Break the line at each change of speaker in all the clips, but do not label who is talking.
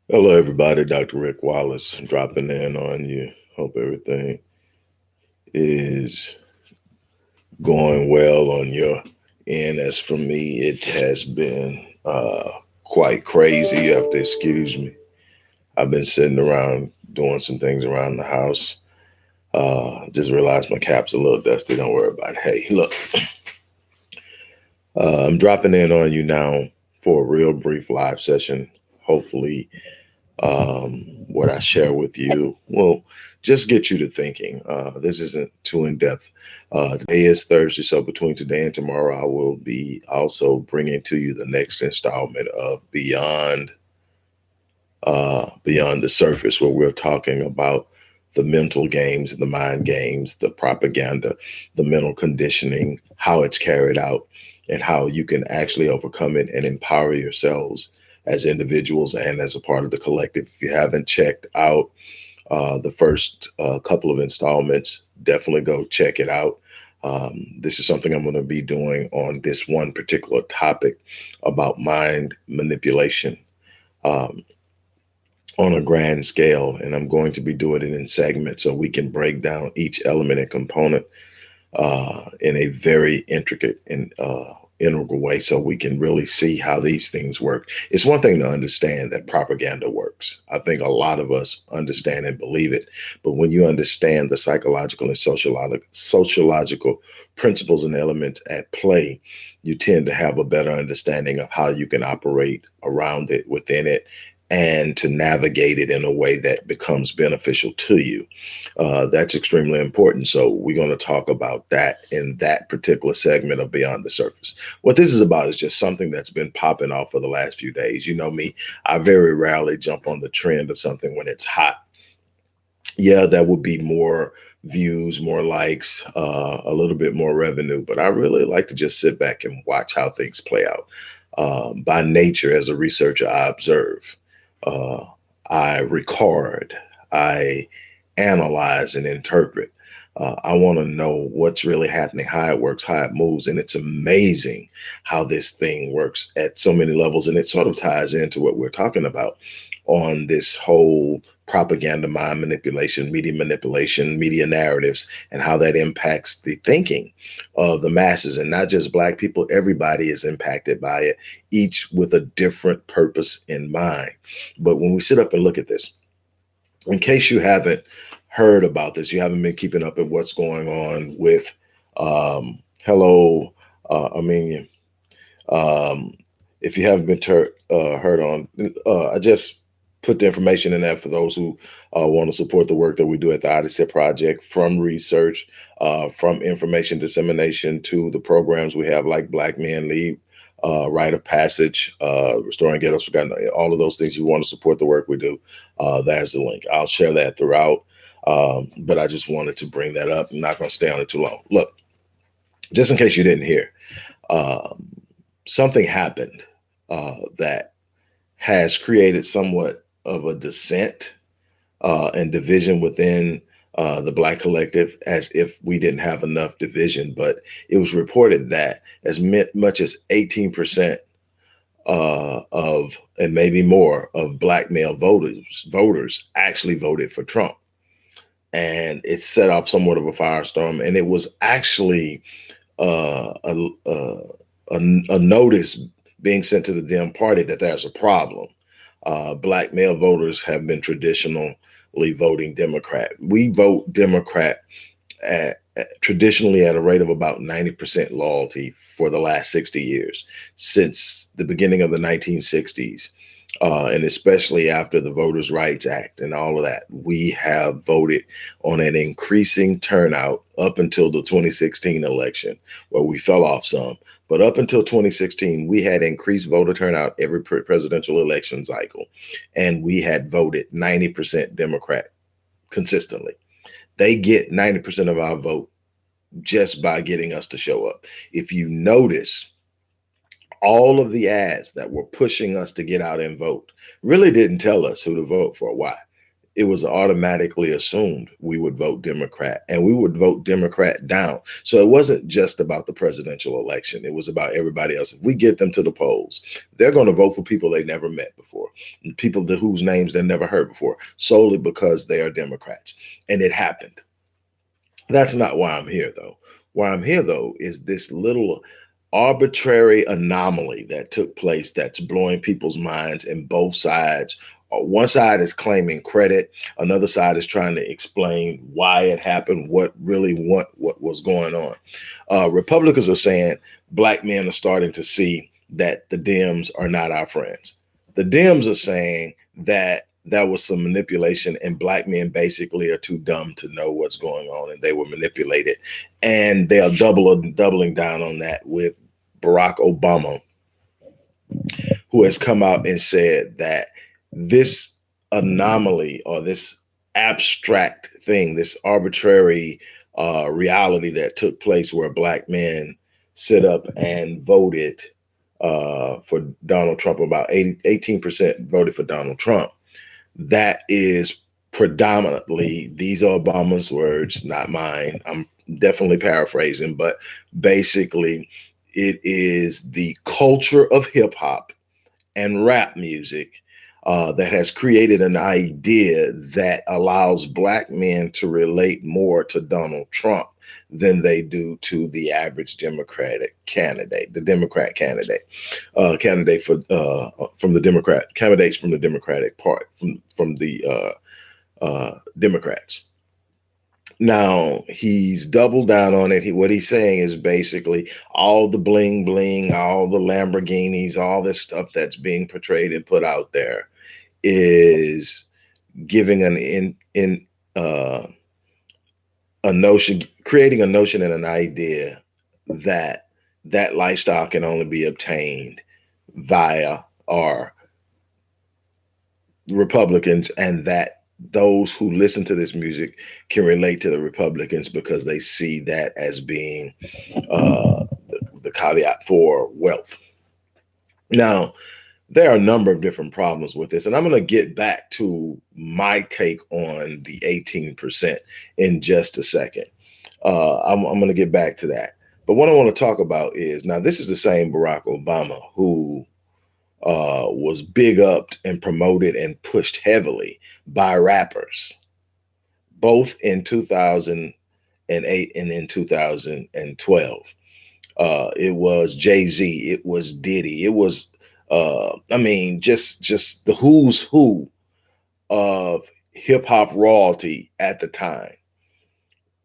Hello, everybody. Dr. Rick Wallace dropping in on you. Hope everything is going well on your end. As for me, it has been quite crazy. You have to excuse me. I've been sitting around doing some things around the house. Just realized my cap's a little dusty. Don't worry about it. Hey, look, I'm dropping in on you now for a real brief live session. Hopefully, what I share with you will just get you to thinking. This isn't too in depth. Today is Thursday, so between today and tomorrow, I will be also bringing to you the next installment of Beyond the Surface, where we're talking about the mental games, the mind games, the propaganda, the mental conditioning, how it's carried out, and how you can actually overcome it and empower yourselves as individuals and as a part of the collective. If you haven't checked out the first couple of installments, definitely go check it out. This is something I'm going to be doing on this one particular topic about mind manipulation. Um, on a grand scale, and I'm going to be doing it in segments so we can break down each element and component in a very intricate and integral way so we can really see how these things work. It's one thing to understand that propaganda works. I think a lot of us understand and believe it. But when you understand the psychological and sociological principles and elements at play, you tend to have a better understanding of how you can operate around it, within it, and to navigate it in a way that becomes beneficial to you. That's extremely important. So we're going to talk about that in that particular segment of Beyond the Surface. What this is about is just something that's been popping off for the last few days. You know me, I very rarely jump on the trend of something when it's hot. Yeah, that would be more views, more likes, a little bit more revenue. But I really like to just sit back and watch how things play out. By nature, as a researcher, I observe, uh, I record, I analyze and interpret. I want to know what's really happening, how it works, how it moves. And it's amazing how this thing works at so many levels. And it sort of ties into what we're talking about on this whole propaganda, mind manipulation, media narratives, and how that impacts the thinking of the masses. And not just Black people, everybody is impacted by it, each with a different purpose in mind. But when we sit up and look at this, in case you haven't heard about this, you haven't been keeping up at what's going on with hello, Armenian. Um, if you haven't been heard on, I just put the information in there for those who want to support the work that we do at the Odyssey Project, from research, from information dissemination to the programs we have like Black Men Lead, Rite of Passage, Restoring Ghettos Forgotten, all of those things. You want to support the work we do, there's the link. I'll share that throughout. But I just wanted to bring that up. I'm not going to stay on it too long. Look, just in case you didn't hear, um, something happened that has created somewhat of a dissent and division within the Black collective, as if we didn't have enough division. But it was reported that as much as 18% of, and maybe more, of Black male voters actually voted for Trump. And it set off somewhat of a firestorm. And it was actually uh, a, a, a notice being sent to the Dem Party that there's a problem. Black male voters have been traditionally voting Democrat. We vote Democrat traditionally at a rate of about 90% loyalty for the last 60 years, since the beginning of the 1960s. And especially after the Voters' Rights Act and all of that, we have voted on an increasing turnout up until the 2016 election, where we fell off some. But up until 2016, we had increased voter turnout every presidential election cycle, and we had voted 90% Democrat consistently. They get 90% of our vote just by getting us to show up. If you notice, all of the ads that were pushing us to get out and vote really didn't tell us who to vote for. Why? it was automatically assumed we would vote Democrat, and we would vote Democrat down. So it wasn't just about the presidential election. It was about everybody else. If we get them to the polls, they're going to vote for people they never met before, people whose names they never heard before, solely because they are Democrats. And it happened. That's not why I'm here, though. Why I'm here, though, is this little arbitrary anomaly that took place that's blowing people's minds, and both sides. One side is claiming credit, another side is trying to explain why it happened, what was going on. Republicans are saying black men are starting to see that the Dems are not our friends. The Dems are saying that that was some manipulation, and black men basically are too dumb to know what's going on, and they were manipulated. And they are doubling down on that with Barack Obama, who has come out and said that this anomaly, or this abstract thing, this arbitrary reality that took place where black men sit up and voted for Donald Trump, about 18% voted for Donald Trump. That is predominantly, these are Obama's words, not mine. I'm definitely paraphrasing, but basically it is the culture of hip hop and rap music that has created an idea that allows black men to relate more to Donald Trump than they do to the average Democratic candidate, the Democrat candidate, candidate for from the Democrat candidates from the Democratic Party, from the Democrats. Now he's doubled down on it. What he's saying is basically all the bling bling, all the Lamborghinis, all this stuff that's being portrayed and put out there is giving a notion, creating a notion and an idea that that lifestyle can only be obtained via our Republicans, and that those who listen to this music can relate to the Republicans because they see that as being the caveat for wealth. Now, there are a number of different problems with this, and I'm going to get back to my take on the 18% in just a second. I'm going to get back to that. But what I want to talk about is, now this is the same Barack Obama who was big upped and promoted and pushed heavily by rappers, both in 2008 and in 2012. It was Jay-Z, it was Diddy, it was just the who's who of hip hop royalty at the time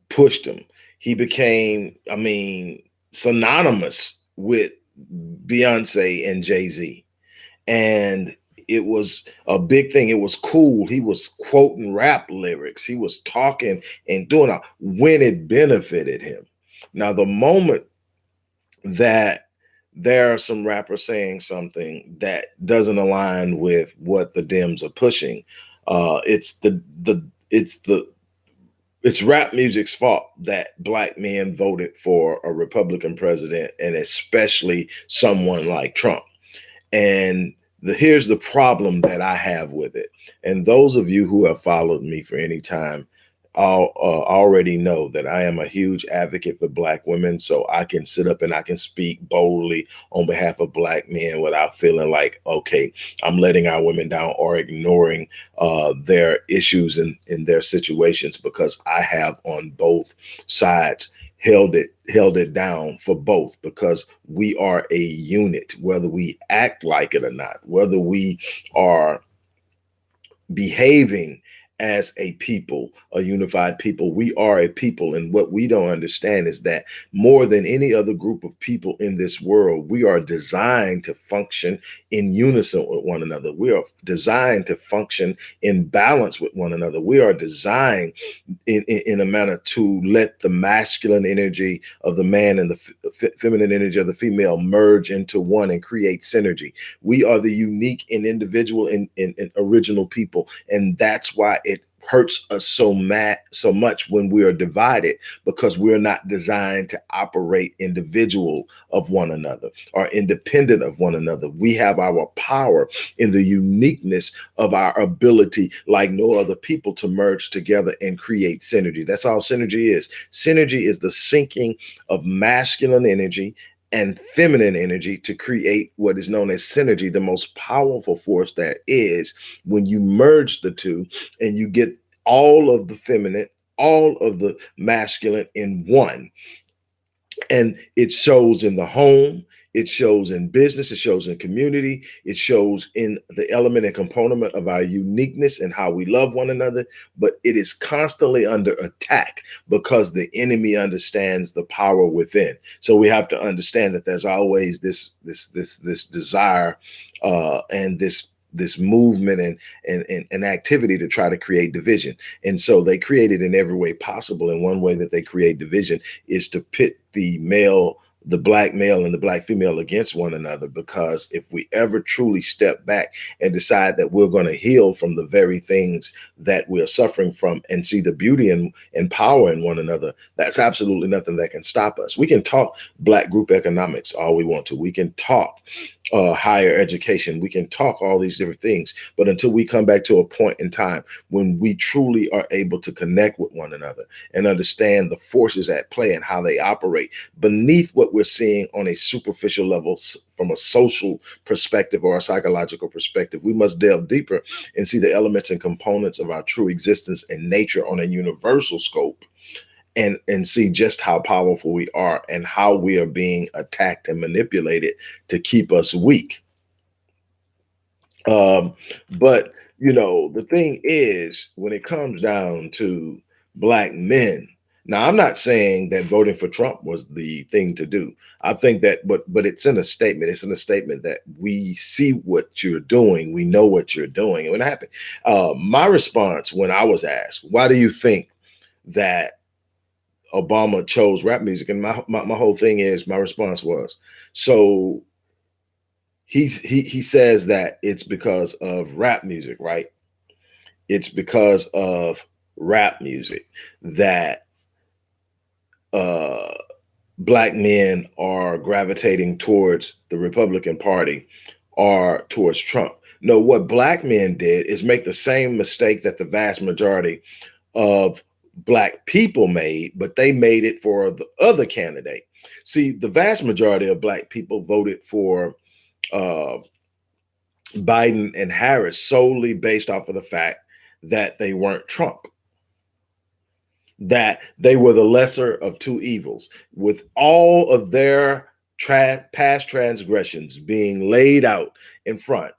pushed him. He became, synonymous with Beyonce and Jay-Z. And it was a big thing. It was cool. He was quoting rap lyrics. He was talking and doing it when it benefited him. Now, the moment that there are some rappers saying something that doesn't align with what the Dems are pushing, it's rap music's fault that black men voted for a Republican president, and especially someone like Trump. And here's the problem that I have with it. And those of you who have followed me for any time already know that I am a huge advocate for black women. So I can sit up and I can speak boldly on behalf of black men without feeling like, okay, I'm letting our women down or ignoring their issues in their situations, because I have on both sides held it down for both, because we are a unit, whether we act like it or not, whether we are behaving as a people, a unified people. We are a people. And what we don't understand is that more than any other group of people in this world, we are designed to function in unison with one another. We are designed to function in balance with one another. We are designed in a manner to let the masculine energy of the man and the feminine energy of the female merge into one and create synergy. We are the unique and individual and original people. And that's why it hurts us so much when we are divided, because we're not designed to operate individual of one another or independent of one another. We have our power in the uniqueness of our ability, like no other people, to merge together and create synergy. That's all synergy is. Synergy is the syncing of masculine energy and feminine energy to create what is known as synergy, the most powerful force there is. When you merge the two and you get all of the feminine, all of the masculine in one, and it shows in the home, it shows in business, it shows in community, it shows in the element and component of our uniqueness and how we love one another. But it is constantly under attack because the enemy understands the power within. So we have to understand that there's always this desire and this movement and activity to try to create division. And so they create it in every way possible. And one way that they create division is to pit the black male and the black female against one another. Because if we ever truly step back and decide that we're going to heal from the very things that we're suffering from and see the beauty and power in one another, that's absolutely nothing that can stop us. We can talk black group economics all we want to. We can talk higher education. We can talk all these different things. But until we come back to a point in time when we truly are able to connect with one another and understand the forces at play and how they operate beneath what we're seeing on a superficial level from a social perspective or a psychological perspective, we must delve deeper and see the elements and components of our true existence and nature on a universal scope. And see just how powerful we are and how we are being attacked and manipulated to keep us weak. But the thing is, when it comes down to black men, now I'm not saying that voting for Trump was the thing to do. I think that, but it's in a statement. It's in a statement that we see what you're doing, we know what you're doing. And when it happened, my response when I was asked, why do you think that Obama chose rap music? And my whole thing is, my response was, so he says that it's because of rap music, right? It's because of rap music that black men are gravitating towards the Republican Party or towards Trump. No, what black men did is make the same mistake that the vast majority of black people made, but they made it for the other candidate. See, the vast majority of black people voted for Biden and Harris solely based off of the fact that they weren't Trump, that they were the lesser of two evils. With all of their past transgressions being laid out in front,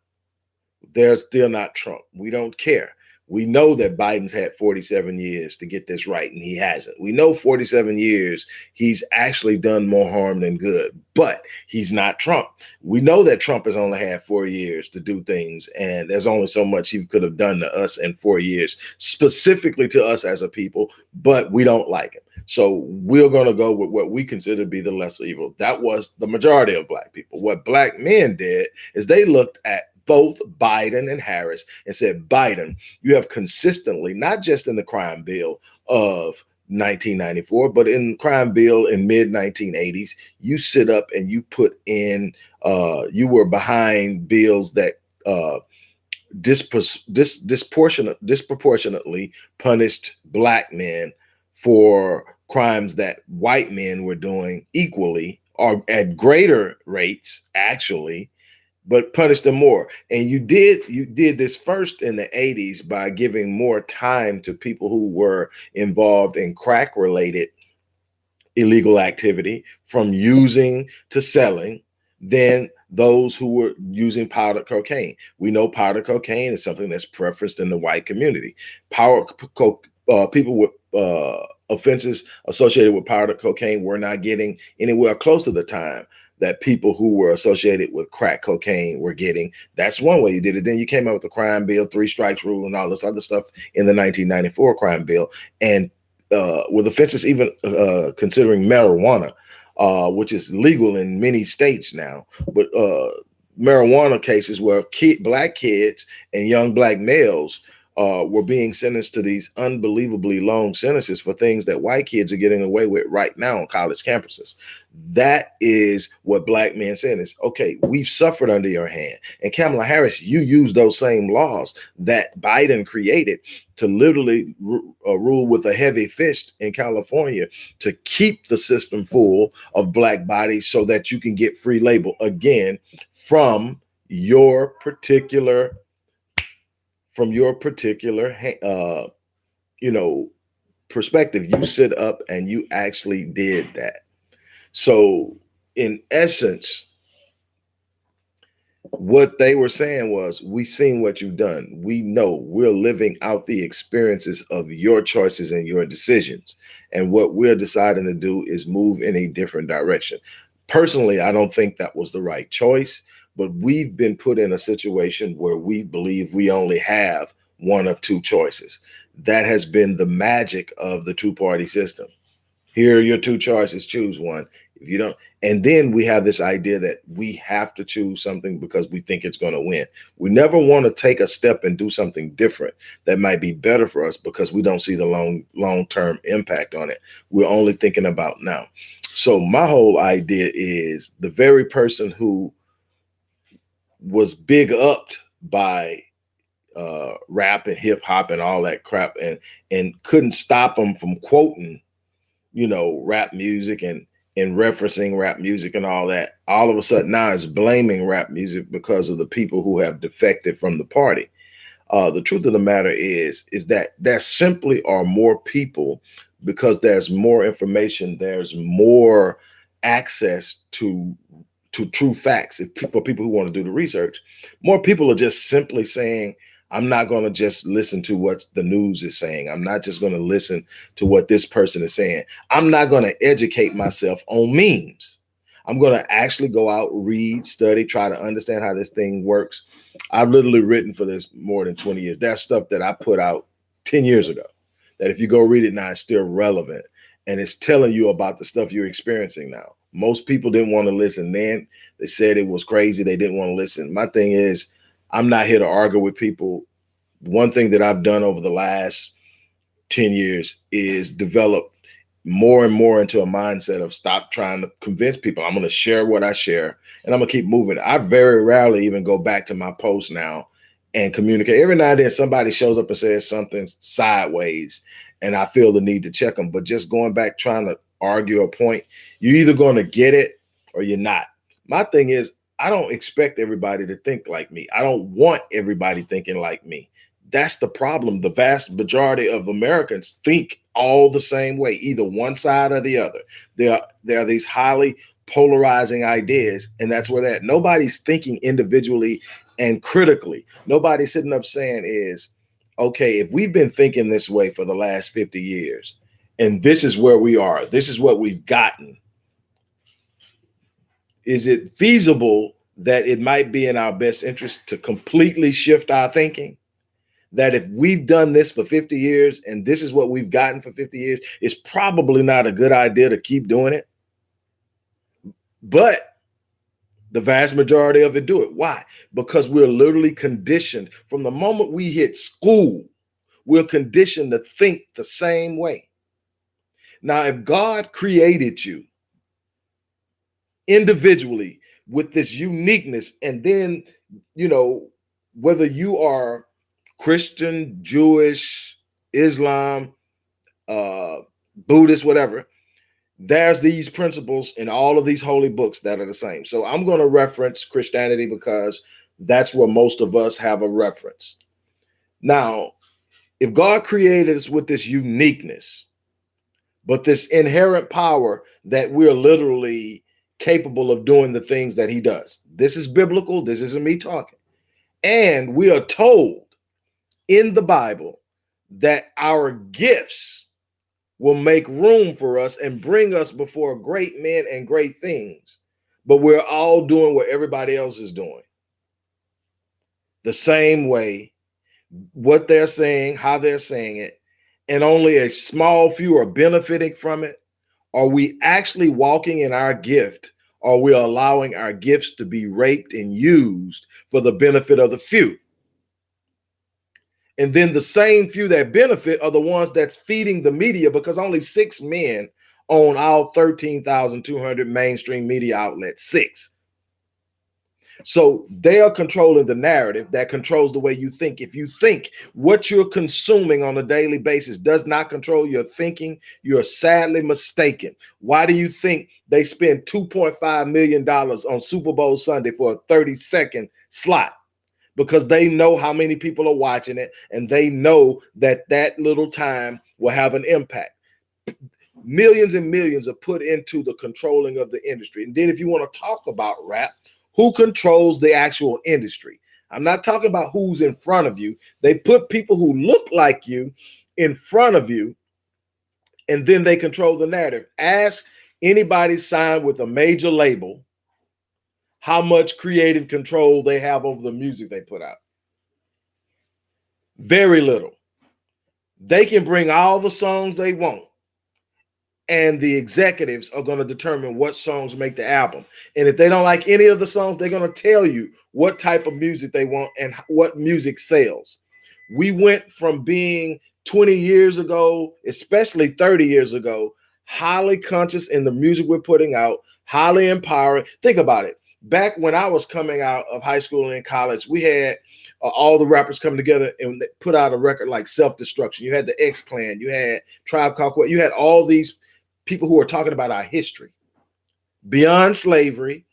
they're still not Trump. We don't care. We know that Biden's had 47 years to get this right, and he hasn't. We know 47 years, he's actually done more harm than good, but he's not Trump. We know that Trump has only had 4 years to do things, and there's only so much he could have done to us in 4 years, specifically to us as a people, but we don't like him. So we're going to go with what we consider to be the lesser evil. That was the majority of black people. What black men did is they looked at both Biden and Harris and said, Biden, you have consistently, not just in the crime bill of 1994, but in crime bill in mid 1980s, you sit up and you put in, you were behind bills that disproportionately punished black men for crimes that white men were doing equally or at greater rates, actually, but punish them more. And you did this first in the 80s by giving more time to people who were involved in crack related illegal activity, from using to selling, than those who were using powdered cocaine. We know powdered cocaine is something that's preferenced in the white community. People with offenses associated with powdered cocaine were not getting anywhere close to the time that people who were associated with crack cocaine were getting. That's one way you did it. Then you came out with the crime bill, 3 strikes rule, and all this other stuff in the 1994 crime bill. And with offenses even considering marijuana, which is legal in many states now, but marijuana cases where black kids and young black males were being sentenced to these unbelievably long sentences for things that white kids are getting away with right now on college campuses. That is what black men saying is, okay, we've suffered under your hand. And Kamala Harris, you use those same laws that Biden created to literally rule with a heavy fist in California to keep the system full of black bodies so that you can get free labor again from your particular you know, perspective. You sit up and you actually did that. So in essence, what they were saying was, we've seen what you've done. We know we're living out the experiences of your choices and your decisions. And what we're deciding to do is move in a different direction. Personally, I don't think that was the right choice, but we've been put in a situation where we believe we only have one of two choices. That has been the magic of the two-party system. Here are your two choices, choose one. If you don't, and then we have this idea that we have to choose something because we think it's going to win. We never want to take a step and do something different that might be better for us because we don't see the long-term impact on it. We're only thinking about now. So my whole idea is the very person who was big upped by rap and hip hop and all that crap and couldn't stop them from quoting, rap music and referencing rap music and all that, all of a sudden now is blaming rap music because of the people who have defected from the party. The truth of the matter is that there simply are more people because there's more information, there's more access to true facts. For people who want to do the research, more people are just simply saying, I'm not going to just listen to what the news is saying. I'm not just going to listen to what this person is saying. I'm not going to educate myself on memes. I'm going to actually go out, read, study, try to understand how this thing works. I've literally written for this more than 20 years. There's stuff that I put out 10 years ago that if you go read it now, it's still relevant. And it's telling you about the stuff you're experiencing now. Most people didn't want to listen then. They said it was crazy. They didn't want to listen. My thing is, I'm not here to argue with people. One thing that I've done over the last 10 years is develop more and more into a mindset of stop trying to convince people. I'm going to share what I share and I'm going to keep moving. I very rarely even go back to my post now and communicate. Every now and then somebody shows up and says something sideways and I feel the need to check them. But just going back trying to argue a point, you're either going to get it or you're not. My thing is, I don't expect everybody to think like me. I don't want everybody thinking like me. That's the problem. The vast majority of Americans think all the same way, either one side or the other. There are these highly polarizing ideas, and that's where they're at. Nobody's thinking individually and critically. Nobody's sitting up saying is, okay, if we've been thinking this way for the last 50 years, and this is where we are, this is what we've gotten, is it feasible that it might be in our best interest to completely shift our thinking? That if we've done this for 50 years and this is what we've gotten for 50 years, it's probably not a good idea to keep doing it. But the vast majority of it do it. Why? Because we're literally conditioned from the moment we hit school, we're conditioned to think the same way. Now, if God created you individually with this uniqueness, and then, whether you are Christian, Jewish, Islam, Buddhist, whatever, there's these principles in all of these holy books that are the same. So I'm going to reference Christianity because that's where most of us have a reference. Now, if God created us with this uniqueness, but this inherent power that we're literally capable of doing the things that he does. This is biblical. This isn't me talking. And we are told in the Bible that our gifts will make room for us and bring us before great men and great things. But we're all doing what everybody else is doing. The same way, what they're saying, how they're saying it, and only a small few are benefiting from it. Are we actually walking in our gift? Or are we allowing our gifts to be raped and used for the benefit of the few? And then the same few that benefit are the ones that's feeding the media, because only 6 men own all 13,200 mainstream media outlets. 6. So they are controlling the narrative that controls the way you think. If you think what you're consuming on a daily basis does not control your thinking, you're sadly mistaken. Why do you think they spend $2.5 million on Super Bowl Sunday for a 30-second slot? Because they know how many people are watching it, and they know that that little time will have an impact. Millions and millions are put into the controlling of the industry. And then if you want to talk about rap, who controls the actual industry? I'm not talking about who's in front of you. They put people who look like you in front of you, and then they control the narrative. Ask anybody signed with a major label how much creative control they have over the music they put out. Very little. They can bring all the songs they want, and the executives are going to determine what songs make the album. And if they don't like any of the songs, they're going to tell you what type of music they want and what music sells. We went from being 20 years ago, especially 30 years ago, highly conscious in the music we're putting out, highly empowering. Think about it. Back when I was coming out of high school and in college, we had all the rappers come together and they put out a record like Self-Destruction. You had the X-Clan, you had Tribe Called Quest, you had all these people who are talking about our history, beyond slavery,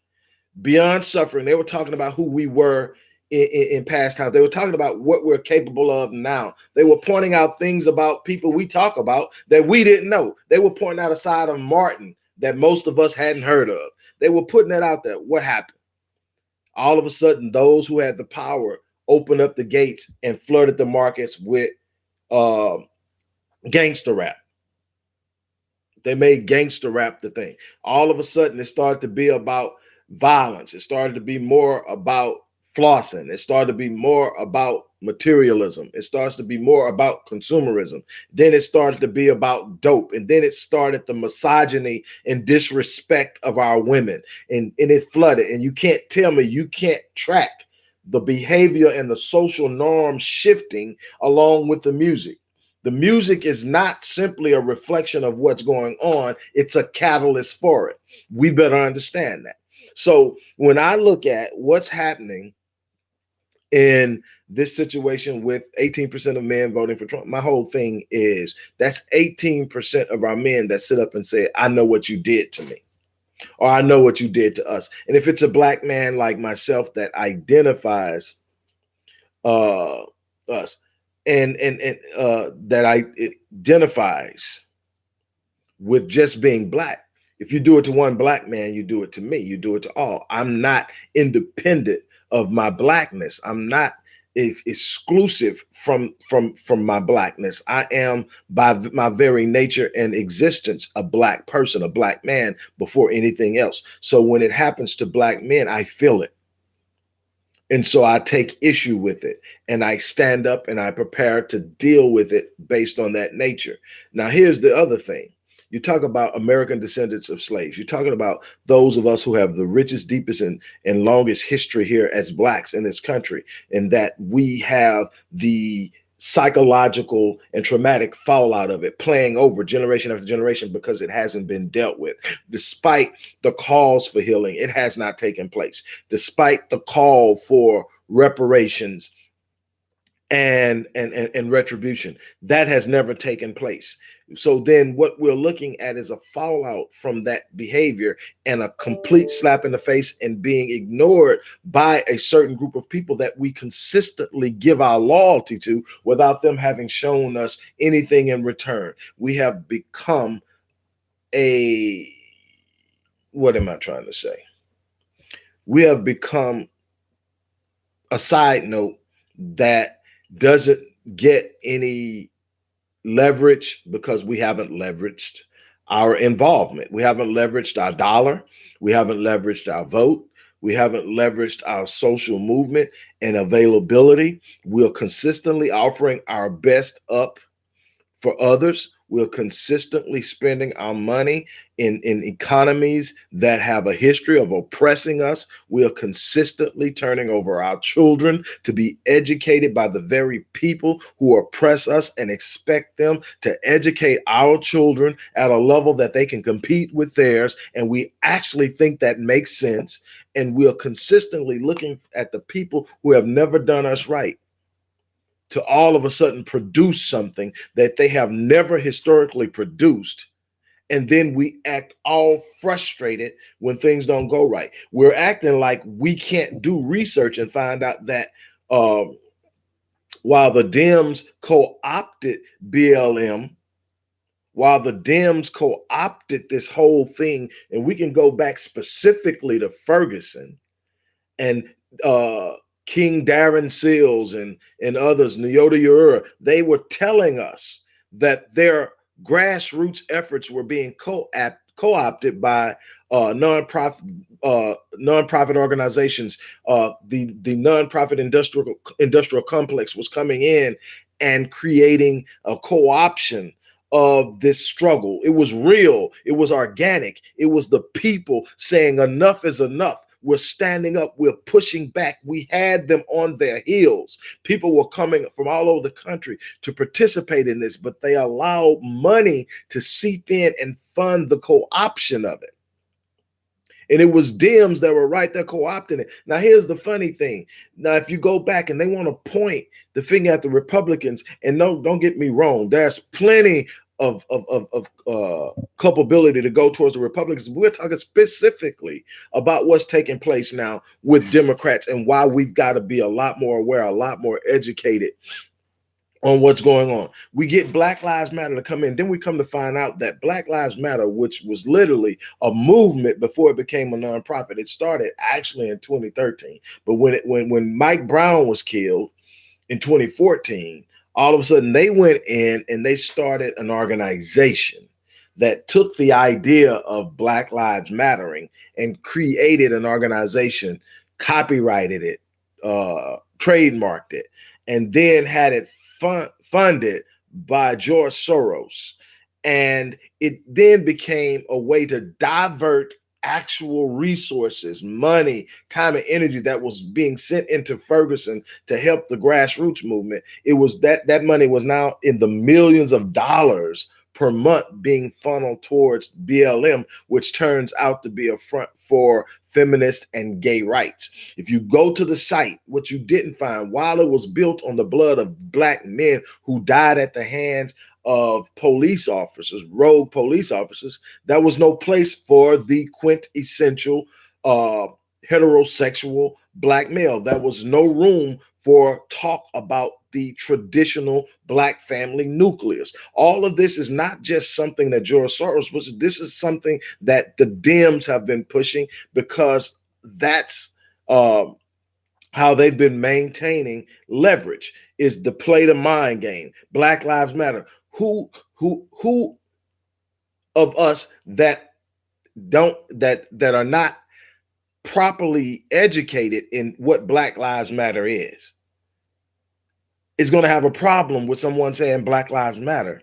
beyond suffering. They were talking about who we were in past times. They were talking about what we're capable of now. They were pointing out things about people we talk about that we didn't know. They were pointing out a side of Martin that most of us hadn't heard of. They were putting that out there. What happened? All of a sudden, those who had the power opened up the gates and flooded the markets with gangster rap. They made gangster rap the thing. All of a sudden, it started to be about violence. It started to be more about flossing. It started to be more about materialism. It starts to be more about consumerism. Then it started to be about dope. And then it started the misogyny and disrespect of our women. And it flooded. And you can't tell me you can't track the behavior and the social norms shifting along with the music. The music is not simply a reflection of what's going on. It's a catalyst for it. We better understand that. So when I look at what's happening in this situation with 18% of men voting for Trump, my whole thing is that's 18% of our men that sit up and say, I know what you did to me, or I know what you did to us. And if it's a black man like myself that identifies us, and that identifies with just being black. If you do it to one black man, you do it to me. You do it to all. I'm not independent of my blackness. I'm not exclusive from my blackness. I am, by my very nature and existence, a black person, a black man before anything else. So when it happens to black men, I feel it. And so I take issue with it, and I stand up and I prepare to deal with it based on that nature. Now, here's the other thing. You talk about American descendants of slaves. You're talking about those of us who have the richest, deepest, and longest history here as blacks in this country, and that we have the psychological and traumatic fallout of it playing over generation after generation because it hasn't been dealt with. Despite the calls for healing, it has not taken place. Despite the call for reparations and retribution, that has never taken place. So then what we're looking at is a fallout from that behavior and a complete slap in the face and being ignored by a certain group of people that we consistently give our loyalty to without them having shown us anything in return. We have become what am I trying to say? We have become a side note that doesn't get any leverage because we haven't leveraged our involvement. We haven't leveraged our dollar. We haven't leveraged our vote. We haven't leveraged our social movement and availability. We're consistently offering our best up for others We're consistently spending our money in economies that have a history of oppressing us. We are consistently turning over our children to be educated by the very people who oppress us and expect them to educate our children at a level that they can compete with theirs. And we actually think that makes sense. And we are consistently looking at the people who have never done us right to all of a sudden produce something that they have never historically produced. And then we act all frustrated when things don't go right. We're acting like we can't do research and find out that while the Dems co-opted BLM, while the Dems co-opted this whole thing, and we can go back specifically to Ferguson and King Darren Seals and others, Nyota Urura, they were telling us that their grassroots efforts were being co-opted by nonprofit organizations. The nonprofit industrial complex was coming in and creating a co-option of this struggle. It was real. It was organic. It was the people saying enough is enough. We're standing up. We're pushing back. We had them on their heels. People were coming from all over the country to participate in this, but they allowed money to seep in and fund the co-option of it. And it was Dems that were right there co-opting it. Now, here's the funny thing. Now, if you go back and they want to point the finger at the Republicans, and no, don't get me wrong, there's plenty of culpability to go towards the Republicans. We're talking specifically about what's taking place now with Democrats and why we've got to be a lot more aware, a lot more educated on what's going on. We get Black Lives Matter to come in. Then we come to find out that Black Lives Matter, which was literally a movement before it became a nonprofit, it started actually in 2013. But when Mike Brown was killed in 2014, all of a sudden they went in and they started an organization that took the idea of Black Lives Mattering and created an organization, copyrighted it, trademarked it, and then had it funded by George Soros. And it then became a way to divert actual resources, money, time, and energy that was being sent into Ferguson to help the grassroots movement. It was that money was now in the millions of dollars per month being funneled towards BLM, which turns out to be a front for feminist and gay rights. If you go to the site, what you didn't find, while it was built on the blood of Black men who died at the hands of police officers, rogue police officers, there was no place for the quintessential heterosexual Black male. There was no room for talk about the traditional Black family nucleus. All of this is not just something that George Soros was. This is something that the Dems have been pushing because that's how they've been maintaining leverage, is the play the mind game. Black Lives Matter. Who of us that are not properly educated in what Black Lives Matter is going to have a problem with someone saying Black Lives Matter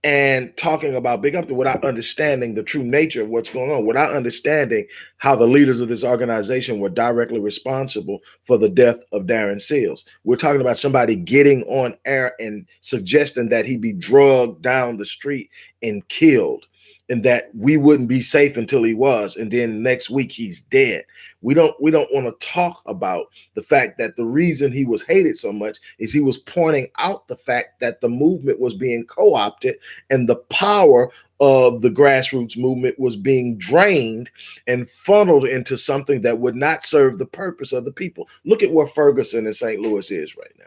and talking about Big Up without understanding the true nature of what's going on, without understanding how the leaders of this organization were directly responsible for the death of Darren Seals. We're talking about somebody getting on air and suggesting that he be drugged down the street and killed, and that we wouldn't be safe until he was, and then next week he's dead. We don't want to talk about the fact that the reason he was hated so much is he was pointing out the fact that the movement was being co-opted and the power of the grassroots movement was being drained and funneled into something that would not serve the purpose of the people. Look at where Ferguson and St. Louis is right now.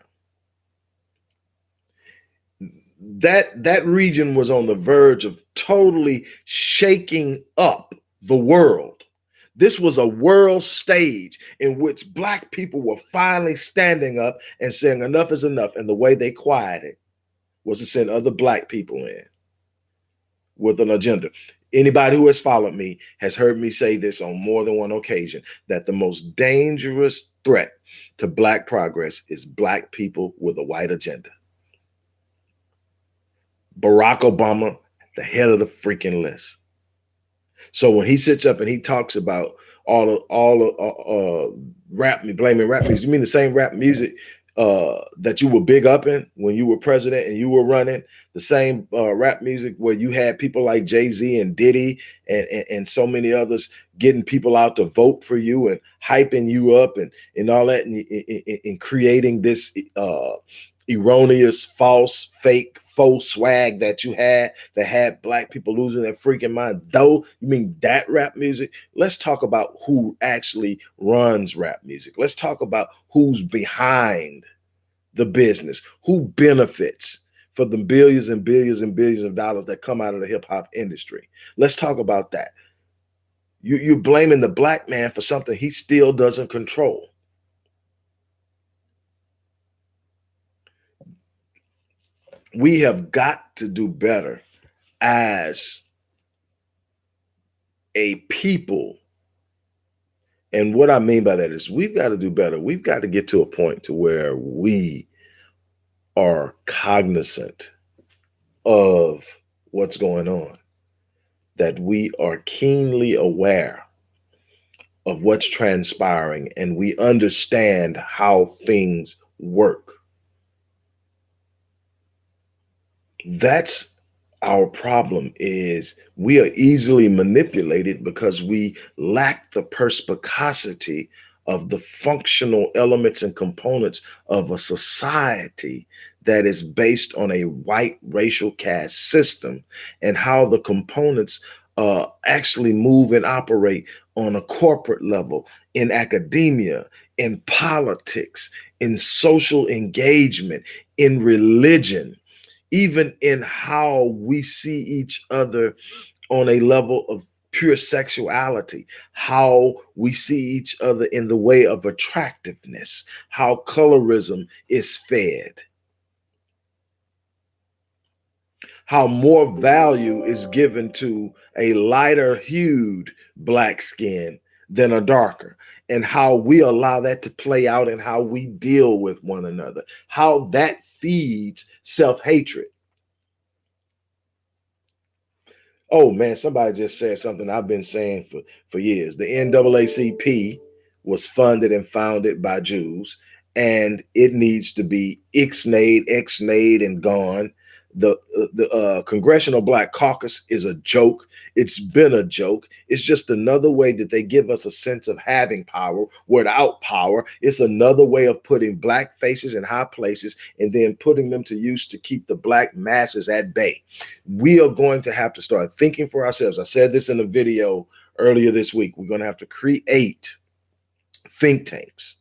That region was on the verge of totally shaking up the world. This was a world stage in which Black people were finally standing up and saying enough is enough. And the way they quieted was to send other Black people in with an agenda. Anybody who has followed me has heard me say this on more than one occasion, that the most dangerous threat to Black progress is Black people with a white agenda. Barack Obama, the head of the freaking list. So when he sits up and he talks about all of rap, blaming rap music, you mean the same rap music that you were big up in when you were president and you were running, the same rap music where you had people like Jay-Z and Diddy and so many others getting people out to vote for you and hyping you up and all that and creating this erroneous, false, fake, faux swag that you had that had black people losing their freaking mind. Though you mean that rap music? Let's talk about who actually runs rap music. Let's talk about who's behind the business, who benefits for the billions and billions and billions of dollars that come out of the hip hop industry. Let's talk about that. You're blaming the black man for something he still doesn't control. We have got to do better as a people. And what I mean by that is we've got to do better. We've got to get to a point to where we are cognizant of what's going on, that we are keenly aware of what's transpiring and we understand how things work. That's our problem, is we are easily manipulated because we lack the perspicacity of the functional elements and components of a society that is based on a white racial caste system, and how the components actually move and operate on a corporate level, in academia, in politics, in social engagement, in religion, even in how we see each other on a level of pure sexuality, how we see each other in the way of attractiveness, how colorism is fed, how more value is given to a lighter hued black skin than a darker, and how we allow that to play out in how we deal with one another, how that feeds self-hatred. Oh man, somebody just said something I've been saying for years. The NAACP was funded and founded by Jews, and it needs to be ixnayed, exnayed, and gone. The Congressional Black Caucus is a joke. It's been a joke. It's just another way that they give us a sense of having power without power. It's another way of putting black faces in high places and then putting them to use to keep the black masses at bay. We are going to have to start thinking for ourselves. I said this in a video earlier this week. We're going to have to create think tanks.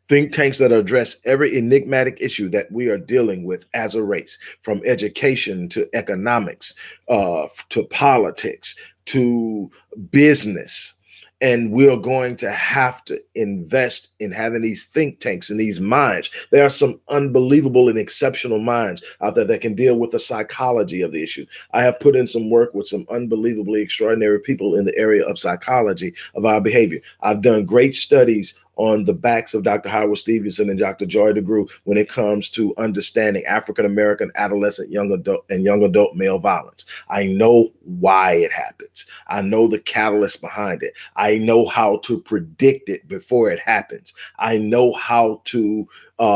Think tanks that address every enigmatic issue that we are dealing with as a race, from education to economics, to politics, to business. And we're going to have to invest in having these think tanks and these minds. There are some unbelievable and exceptional minds out there that can deal with the psychology of the issue. I have put in some work with some unbelievably extraordinary people in the area of psychology of our behavior. I've done great studies on the backs of Dr. Howard Stevenson and Dr. Joy DeGruy when it comes to understanding African-American adolescent, young adult male violence. I know why it happens. I know the catalyst behind it. I know how to predict it before it happens. I know how to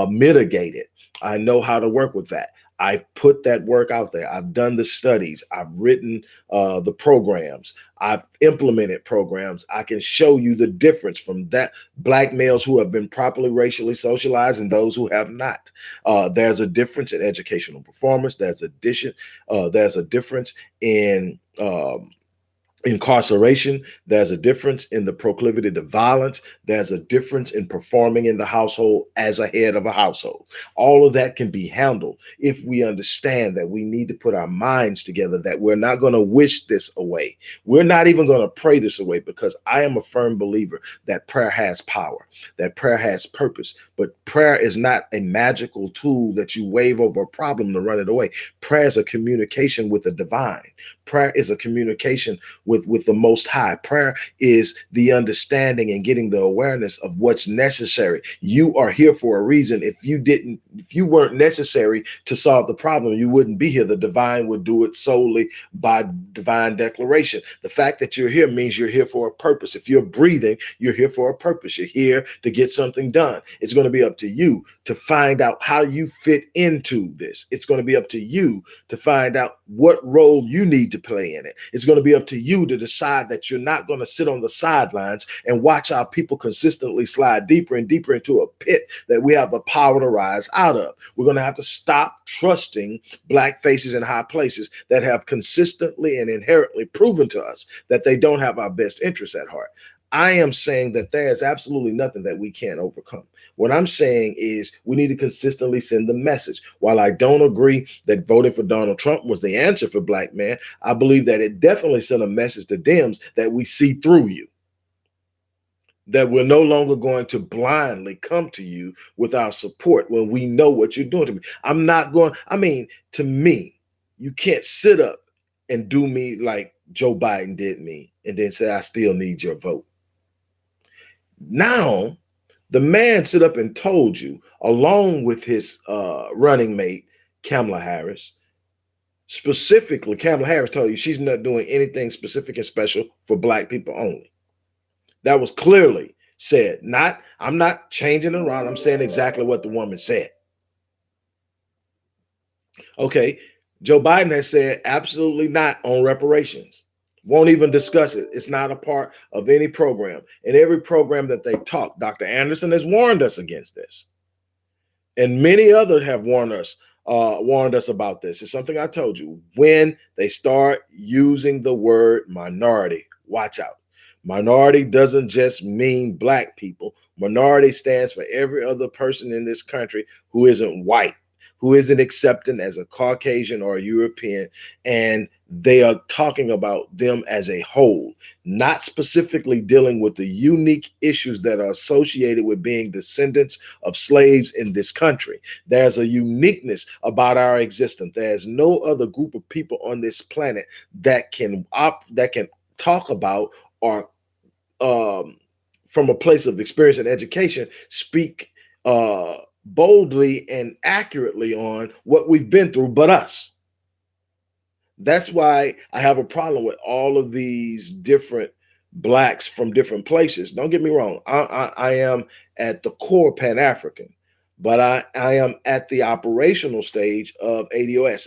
mitigate it. I know how to work with that. I've put that work out there. I've done the studies. I've written the programs. I've implemented programs. I can show you the difference from that black males who have been properly racially socialized and those who have not. There's a difference in educational performance. There's a difference in incarceration. There's a difference in the proclivity to violence. There's a difference in performing in the household as a head of a household. All of that can be handled if we understand that we need to put our minds together, that we're not going to wish this away. We're not even going to pray this away, because I am a firm believer that prayer has power, that prayer has purpose, but prayer is not a magical tool that you wave over a problem to run it away. Prayer is a communication with the divine. Prayer is a communication with the Most High. Prayer is the understanding and getting the awareness of what's necessary. You are here for a reason. If you weren't necessary to solve the problem, you wouldn't be here. The divine would do it solely by divine declaration. The fact that you're here means you're here for a purpose. If you're breathing, you're here for a purpose. You're here to get something done. It's going to be up to you to find out how you fit into this. It's going to be up to you to find out what role you need to play in it. It's going to be up to you to decide that you're not going to sit on the sidelines and watch our people consistently slide deeper and deeper into a pit that we have the power to rise out of. We're going to have to stop trusting black faces in high places that have consistently and inherently proven to us that they don't have our best interests at heart. I am saying that there is absolutely nothing that we can't overcome. What I'm saying is we need to consistently send the message. While I don't agree that voting for Donald Trump was the answer for black men, I believe that it definitely sent a message to Dems that we see through you, that we're no longer going to blindly come to you with our support when we know what you're doing to me. To me, you can't sit up and do me like Joe Biden did me and then say, I still need your vote. Now, the man stood up and told you, along with his running mate, Kamala Harris, specifically, Kamala Harris told you she's not doing anything specific and special for black people only. That was clearly said. I'm not changing it around. I'm saying exactly what the woman said. Okay, Joe Biden has said absolutely not on reparations. Won't even discuss it. It's not a part of any program. In every program that they talk, Dr. Anderson has warned us against this. And many others have warned us about this. It's something I told you. When they start using the word minority, watch out. Minority doesn't just mean black people. Minority stands for every other person in this country who isn't white, who isn't accepted as a Caucasian or a European, and they are talking about them as a whole, not specifically dealing with the unique issues that are associated with being descendants of slaves in this country. There's a uniqueness about our existence. There's no other group of people on this planet that can talk about or from a place of experience and education, speak boldly and accurately on what we've been through, but us. That's why I have a problem with all of these different blacks from different places. Don't get me wrong. I am at the core Pan-African, but I am at the operational stage of ADOS.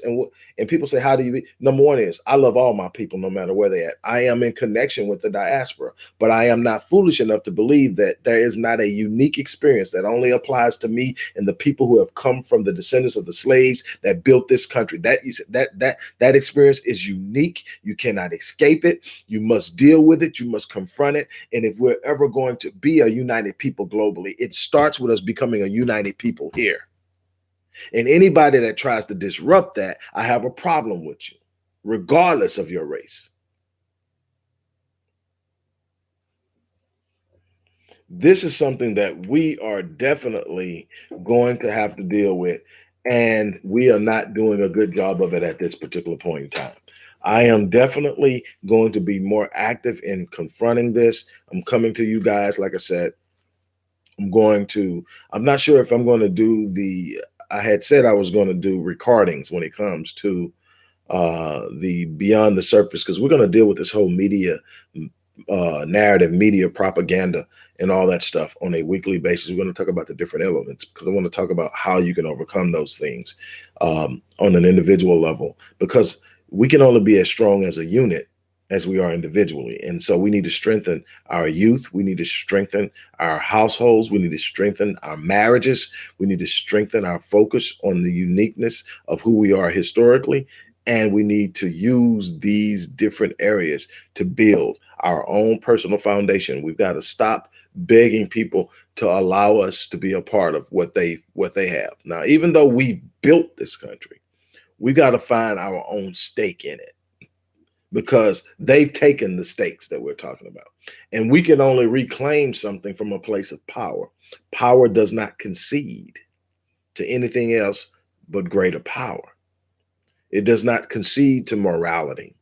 And people say, how do you be? Number one is I love all my people, no matter where they're at. I am in connection with the diaspora, but I am not foolish enough to believe that there is not a unique experience that only applies to me and the people who have come from the descendants of the slaves that built this country. That experience is unique. You cannot escape it. You must deal with it. You must confront it. And if we're ever going to be a united people globally, it starts with us becoming a united people here. And anybody that tries to disrupt that, I have a problem with you, regardless of your race. This is something that we are definitely going to have to deal with, and we are not doing a good job of it at this particular point in time. I am definitely going to be more active in confronting this. I'm coming to you guys, like I said, I'm not sure if I'm going to do I had said I was going to do recordings when it comes to the beyond the surface, because we're going to deal with this whole media narrative, media propaganda, and all that stuff on a weekly basis. We're going to talk about the different elements because I want to talk about how you can overcome those things on an individual level, because we can only be as strong as a unit as we are individually. And so we need to strengthen our youth. We need to strengthen our households. We need to strengthen our marriages. We need to strengthen our focus on the uniqueness of who we are historically. And we need to use these different areas to build our own personal foundation. We've got to stop begging people to allow us to be a part of what they have. Now, even though we built this country, we got to find our own stake in it, because they've taken the stakes that we're talking about. And we can only reclaim something from a place of power. Power does not concede to anything else but greater power. It does not concede to morality.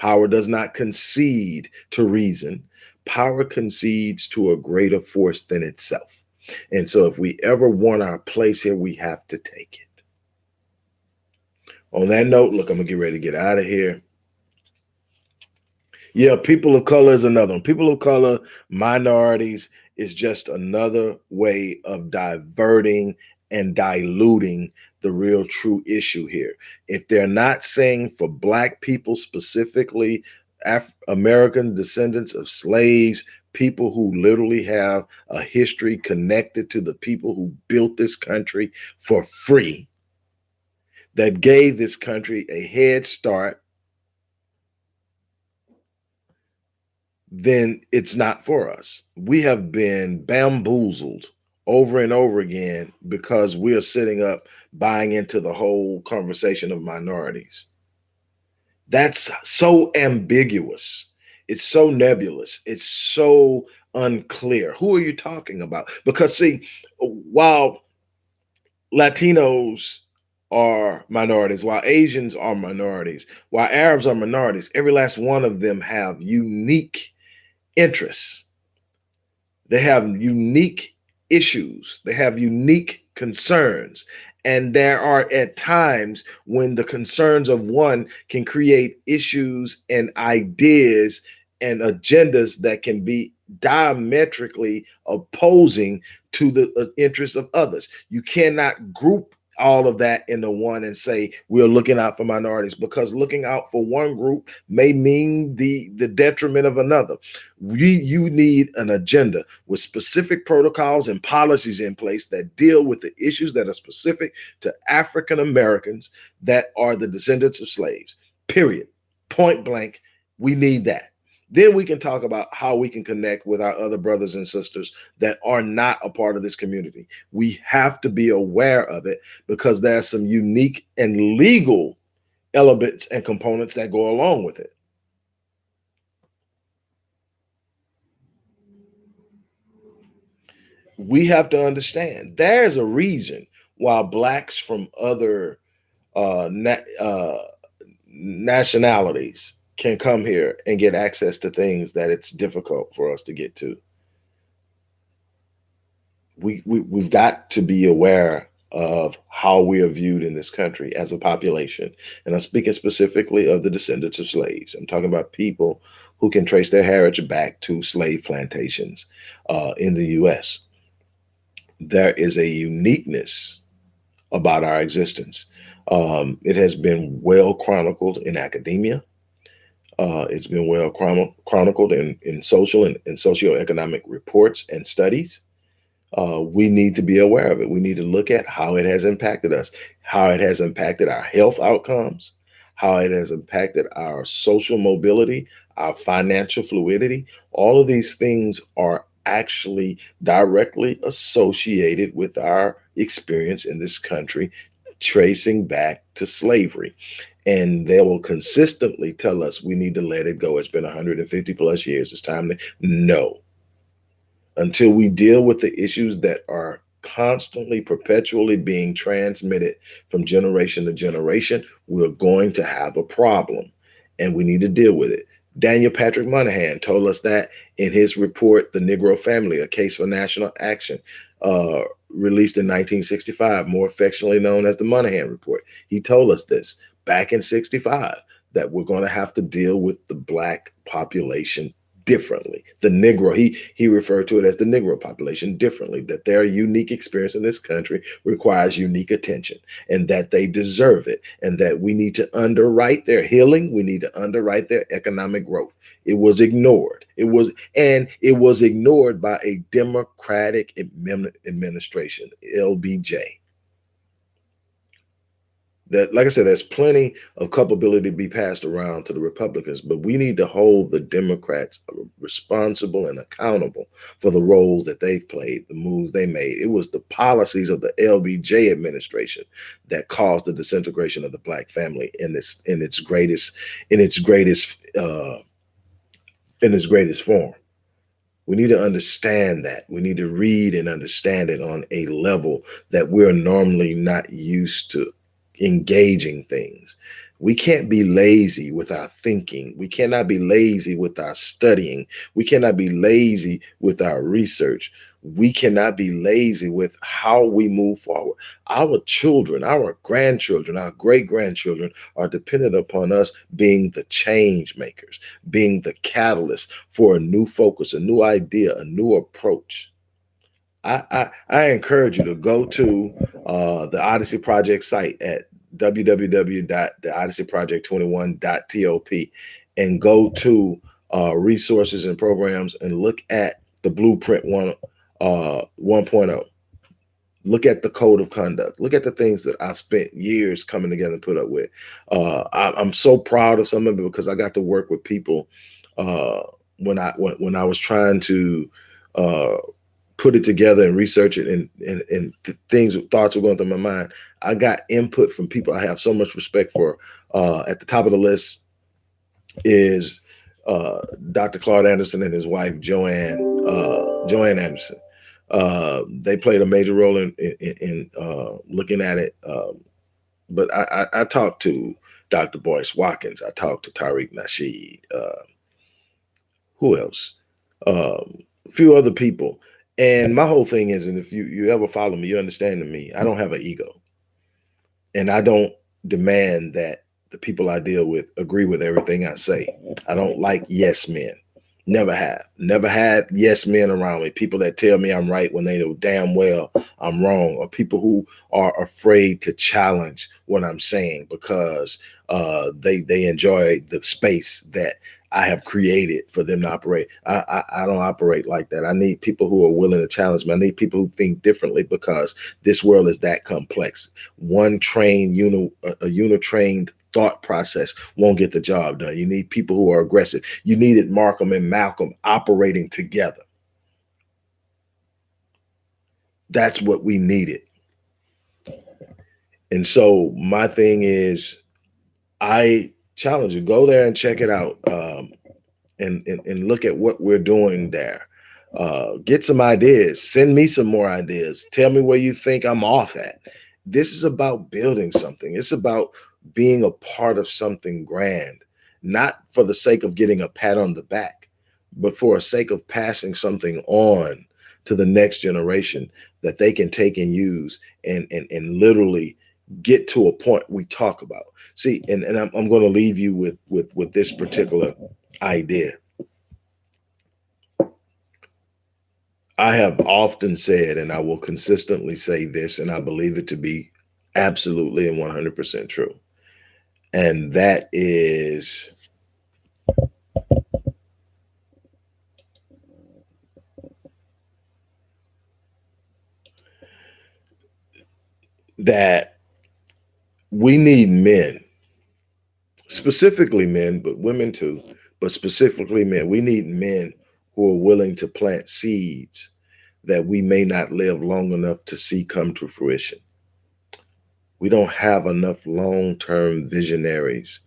Power does not concede to reason. Power concedes to a greater force than itself. And so if we ever want our place here, we have to take it. On that note, look, I'm going to get ready to get out of here. Yeah, people of color is another one. People of color, minorities is just another way of diverting and diluting the real true issue here. If they're not saying for Black people specifically, American descendants of slaves, people who literally have a history connected to the people who built this country for free, that gave this country a head start, then it's not for us. We have been bamboozled over and over again because we are sitting up buying into the whole conversation of minorities. That's so ambiguous. It's so nebulous. It's so unclear. Who are you talking about? Because see, while Latinos are minorities, while Asians are minorities, while Arabs are minorities, every last one of them have unique interests. They have unique issues. They have unique concerns. And there are at times when the concerns of one can create issues and ideas and agendas that can be diametrically opposing to the interests of others. You cannot group all of that into one and say we're looking out for minorities, because looking out for one group may mean the detriment of another. You need an agenda with specific protocols and policies in place that deal with the issues that are specific to African Americans that are the descendants of slaves, period. Point blank, we need that. Then we can talk about how we can connect with our other brothers and sisters that are not a part of this community. We have to be aware of it because there are some unique and legal elements and components that go along with it. We have to understand there's a reason why Blacks from other nationalities can come here and get access to things that it's difficult for us to get to. We've got to be aware of how we are viewed in this country as a population. And I'm speaking specifically of the descendants of slaves. I'm talking about people who can trace their heritage back to slave plantations in the US. There is a uniqueness about our existence. It has been well chronicled in academia. It's been well chronicled in social and socioeconomic reports and studies. We need to be aware of it. We need to look at how it has impacted us, how it has impacted our health outcomes, how it has impacted our social mobility, our financial fluidity. All of these things are actually directly associated with our experience in this country, tracing back to slavery. And they will consistently tell us we need to let it go. It's been 150 plus years. It's time to no. Until we deal with the issues that are constantly, perpetually being transmitted from generation to generation, we're going to have a problem and we need to deal with it. Daniel Patrick Moynihan told us that in his report, The Negro Family, A Case for National Action, released in 1965, more affectionately known as the Moynihan Report. He told us this back in 65, that we're going to have to deal with the Black population differently. The Negro, he referred to it as the Negro population differently, that their unique experience in this country requires unique attention and that they deserve it, and that we need to underwrite their healing. We need to underwrite their economic growth. It was ignored. It was ignored by a Democratic administration, LBJ. That, like I said, there's plenty of culpability to be passed around to the Republicans, but we need to hold the Democrats responsible and accountable for the roles that they've played, the moves they made. It was the policies of the LBJ administration that caused the disintegration of the Black family in its greatest form. We need to understand that. We need to read and understand it on a level that we're normally not used to engaging things. We can't be lazy with our thinking. We cannot be lazy with our studying. We cannot be lazy with our research. We cannot be lazy with how we move forward. Our children, our grandchildren, our great grandchildren are dependent upon us being the change makers, being the catalyst for a new focus, a new idea, a new approach. I encourage you to go to the Odyssey Project site at www.theodysseyproject21.top and go to resources and programs and look at the Blueprint 1.0. Look at the code of conduct. Look at the things that I spent years coming together and put up with. I'm so proud of some of it because I got to work with people uh, when I was trying to uh, put it together and research it, and things, thoughts were going through my mind. I got input from people I have so much respect for. At the top of the list is Dr. Claude Anderson and his wife Joanne Anderson. They played a major role in looking at it. But I talked to Dr. Boyce Watkins. I talked to Tariq Nasheed. Who else? A few other people. And my whole thing is, and if you ever follow me, you understand me. I don't have an ego, and I don't demand that the people I deal with agree with everything I say. I don't like yes men. Never have. Never had yes men around me. People that tell me I'm right when they know damn well I'm wrong, or people who are afraid to challenge what I'm saying because they enjoy the space that I have created for them to operate. I don't operate like that. I need people who are willing to challenge me. I need people who think differently because this world is that complex. One trained, a unit-trained thought process won't get the job done. You need people who are aggressive. You needed Markham and Malcolm operating together. That's what we needed. And so my thing is, I challenge you, go there and check it out. And look at what we're doing there. Get some ideas. Send me some more ideas. Tell me where you think I'm off at. This is about building something. It's about being a part of something grand, not for the sake of getting a pat on the back, but for a sake of passing something on to the next generation that they can take and use and literally get to a point we talk about. See, and I'm going to leave you with this particular idea. I have often said, and I will consistently say this, and I believe it to be absolutely and 100% true. And that is that we need men, specifically men, but women too, but specifically men. We need men who are willing to plant seeds that we may not live long enough to see come to fruition. We don't have enough long-term visionaries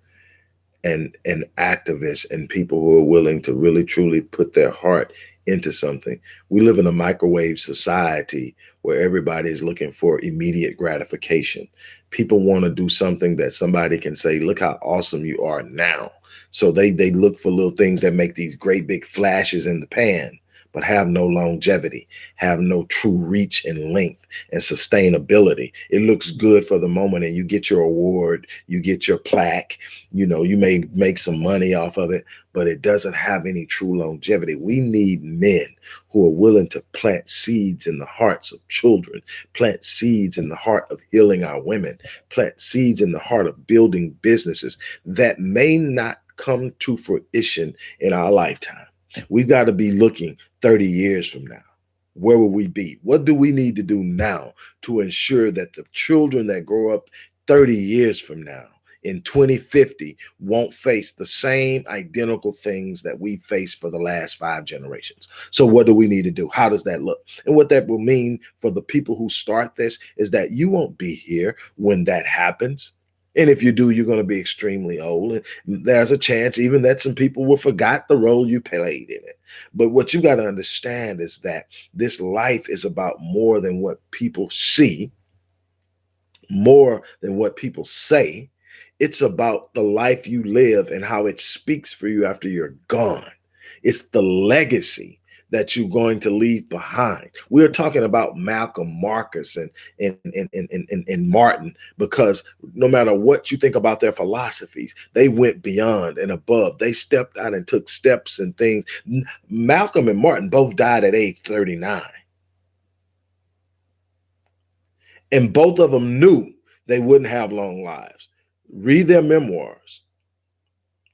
and activists and people who are willing to really truly put their heart into something. We live in a microwave society where everybody is looking for immediate gratification. People want to do something that somebody can say, look how awesome you are now. So they look for little things that make these great big flashes in the pan, but have no longevity, have no true reach and length and sustainability. It looks good for the moment and you get your award, you get your plaque, you may make some money off of it, but it doesn't have any true longevity. We need men who are willing to plant seeds in the hearts of children, plant seeds in the heart of healing our women, plant seeds in the heart of building businesses that may not come to fruition in our lifetime. We've got to be looking 30 years from now. Where will we be? What do we need to do now to ensure that the children that grow up 30 years from now in 2050 won't face the same identical things that we faced for the last 5 generations? So what do we need to do? How does that look? And what that will mean for the people who start this is that you won't be here when that happens. And if you do, you're going to be extremely old. And there's a chance even that some people will forget the role you played in it. But what you got to understand is that this life is about more than what people see, more than what people say, It's about the life you live and how it speaks for you after you're gone. It's the legacy that you're going to leave behind. We're talking about Malcolm, Marcus, and Martin, because no matter what you think about their philosophies, they went beyond and above. They stepped out and took steps and things. Malcolm and Martin both died at age 39. And both of them knew they wouldn't have long lives. Read their memoirs.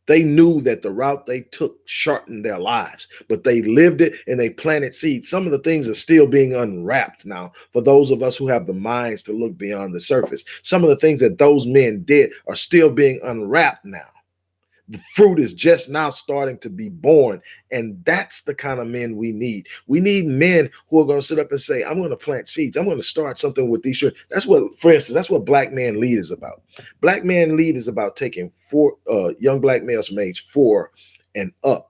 They knew that the route they took shortened their lives, but they lived it and they planted seeds. Some of the things are still being unwrapped now for those of us who have the minds to look beyond the surface. Some of the things that those men did are still being unwrapped now. The fruit is just now starting to be born. And that's the kind of men we need. We need men who are going to sit up and say, I'm going to plant seeds. I'm going to start something with these children. That's what, for instance, that's what Black Man Lead is about. Black Man Lead is about taking young black males from age 4 and up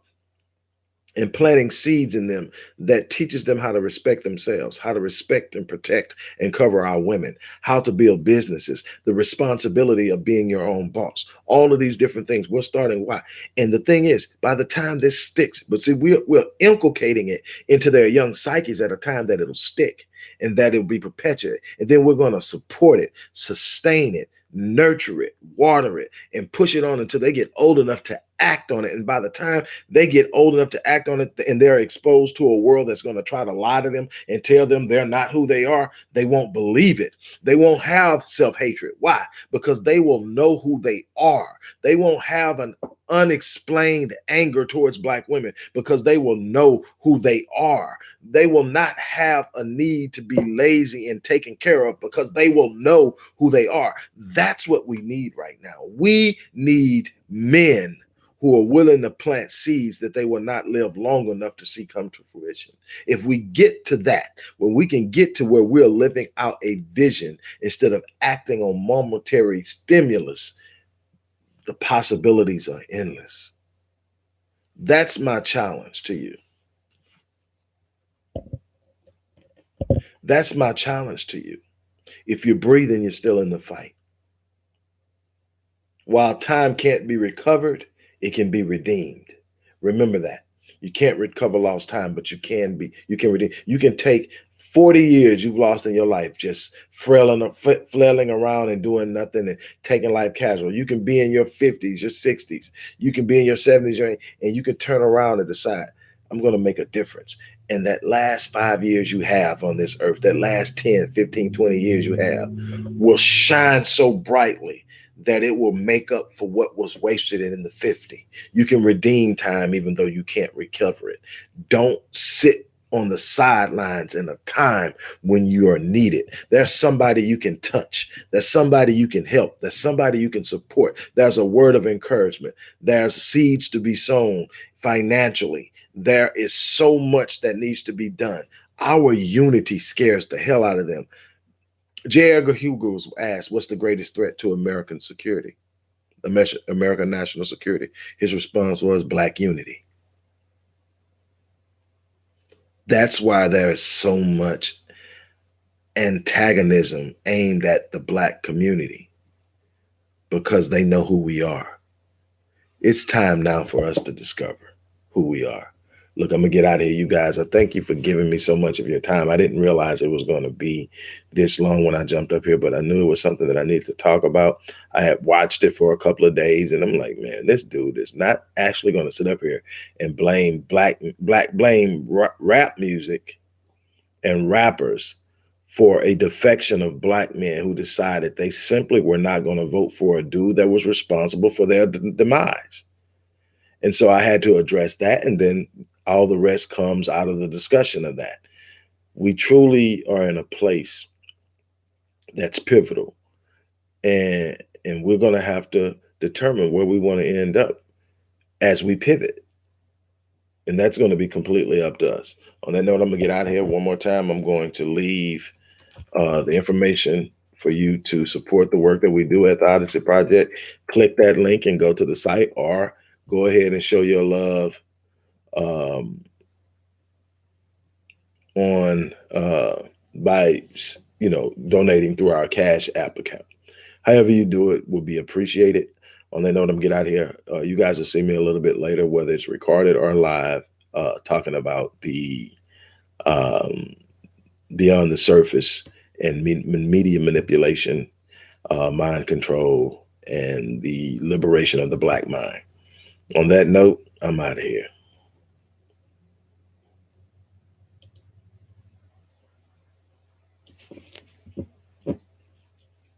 and planting seeds in them that teaches them how to respect themselves, how to respect and protect and cover our women, how to build businesses, the responsibility of being your own boss, all of these different things. We're starting why. And the thing is, by the time this sticks, but see, we're inculcating it into their young psyches at a time that it'll stick and that it'll be perpetuated. And then we're going to support it, sustain it, nurture it, water it, and push it on until they get old enough to act on it. And by the time they get old enough to act on it and they're exposed to a world that's going to try to lie to them and tell them they're not who they are, they won't believe it. They won't have self-hatred. Why? Because they will know who they are. They won't have an unexplained anger towards Black women because they will know who they are. They will not have a need to be lazy and taken care of because they will know who they are. That's what we need right now. We need men who are willing to plant seeds that they will not live long enough to see come to fruition. If we get to that, when we can get to where we're living out a vision instead of acting on momentary stimulus, the possibilities are endless. That's my challenge to you. That's my challenge to you. If you're breathing, you're still in the fight. While time can't be recovered, it can be redeemed. Remember that. You can't recover lost time, but you can redeem. You can take 40 years you've lost in your life just flailing around and doing nothing and taking life casual. You can be in your 50s, your 60s. You can be in your 70s, and you can turn around and decide, I'm going to make a difference. And that last 5 years you have on this earth, that last 10, 15, 20 years you have will shine so brightly that it will make up for what was wasted in the 50. You can redeem time even though you can't recover it. Don't sit on the sidelines in a time when you are needed. There's somebody you can touch. There's somebody you can help. There's somebody you can support. There's a word of encouragement. There's seeds to be sown financially. There is so much that needs to be done. Our unity scares the hell out of them. J. Edgar Hoover was asked, what's the greatest threat to American security, American national security? His response was Black unity. That's why there is so much antagonism aimed at the Black community, because they know who we are. It's time now for us to discover who we are. Look, I'm going to get out of here, you guys. I thank you for giving me so much of your time. I didn't realize it was going to be this long when I jumped up here, but I knew it was something that I needed to talk about. I had watched it for a couple of days, and I'm like, man, this dude is not actually going to sit up here and blame rap music and rappers for a defection of Black men who decided they simply were not going to vote for a dude that was responsible for their demise. And so I had to address that, and then all the rest comes out of the discussion of that. We truly are in a place that's pivotal, and we're going to have to determine where we want to end up as we pivot. And that's going to be completely up to us. On that note, I'm going to get out of here one more time. I'm going to leave the information for you to support the work that we do at the Odyssey Project. Click that link and go to the site, or go ahead and show your love on by donating through our Cash App account. However you do it will be appreciated. On that note, I'm gonna get out of here. You guys will see me a little bit later, whether it's recorded or live, talking about the um, beyond the surface and media manipulation, mind control, and the liberation of the black mind. On that note, I'm out of here.